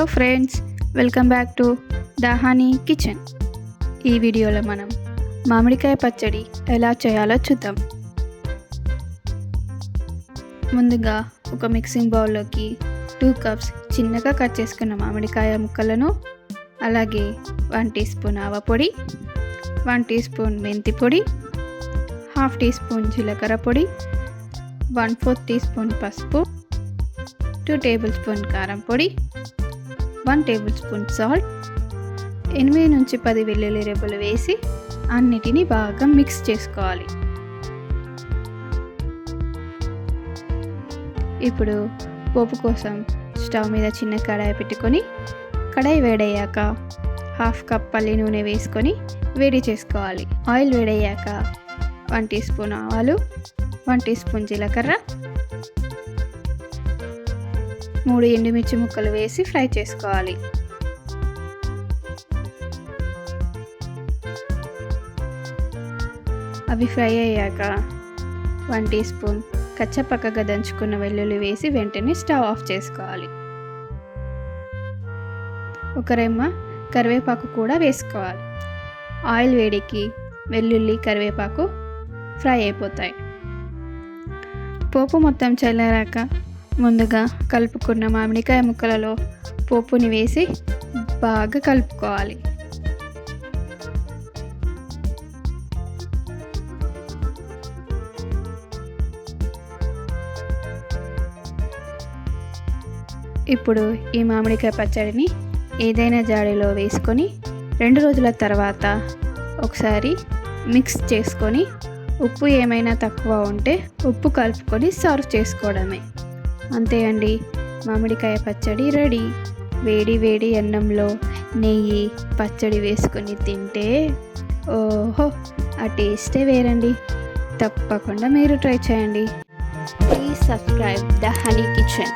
Hello friends, welcome back to the honey kitchen. ఈ వీడియోలో మనం మామిడికాయ పచ్చడి ఎలా చేయాలో చూద్దాం. ముందుగా ఒక మిక్సింగ్ బౌల్లోకి 2 కప్స్ చిన్నగా కట్ చేసుకున్న మామిడికాయ ముక్కలను, అలాగే 1 టీ స్పూన్ ఆవపొడి, 1 టీ స్పూన్ మెంతి పొడి, 1/2 టీ స్పూన్ జీలకర్ర పొడి, 1/4 టీ స్పూన్ పసుపు, 2 టేబుల్ స్పూన్ కారం పొడి, 1 టేబుల్ స్పూన్ సాల్ట్, 8 నుంచి 10 వెల్లుల్లి రెబ్బలు వేసి అన్నిటినీ బాగా మిక్స్ చేసుకోవాలి. ఇప్పుడు పోపు కోసం స్టవ్ మీద చిన్న కడాయి పెట్టుకొని, కడాయి వేడయ్యాక 1/2 కప్ పల్లి నూనె వేసుకొని వేడి చేసుకోవాలి. ఆయిల్ వేడయ్యాక 1 టీ స్పూన్ ఆవాలు, 1 టీ స్పూన్ జీలకర్ర, 3 ఎండుమిర్చి ముక్కలు వేసి ఫ్రై చేసుకోవాలి. అవి ఫ్రై అయ్యాక 1 టీ స్పూన్ కచ్చపక్కగా దంచుకున్న వెల్లుల్లి వేసి వెంటనే స్టవ్ ఆఫ్ చేసుకోవాలి. ఒక రెమ్మ కరివేపాకు కూడా వేసుకోవాలి. ఆయిల్ వేడికి వెల్లుల్లి కరివేపాకు ఫ్రై అయిపోతాయి. పోపు మొత్తం చల్లారాక ముందుగా కలుపుకున్న మామిడికాయ ముక్కలలో పోపుని వేసి బాగా కలుపుకోవాలి. ఇప్పుడు ఈ మామిడికాయ పచ్చడిని ఏదైనా జాడీలో వేసుకొని 2 రోజుల తర్వాత ఒకసారి మిక్స్ చేసుకొని, ఉప్పు ఏమైనా తక్కువ ఉంటే ఉప్పు కలుపుకొని సర్వ్ చేసుకోవడమే. అంతే అండి, మామిడికాయ పచ్చడి రెడీ. వేడి వేడి అన్నంలో నెయ్యి పచ్చడి వేసుకొని తింటే ఓహో, ఆ టేస్టే వేరండి. తప్పకుండా మీరు ట్రై చేయండి. Please subscribe the honey kitchen.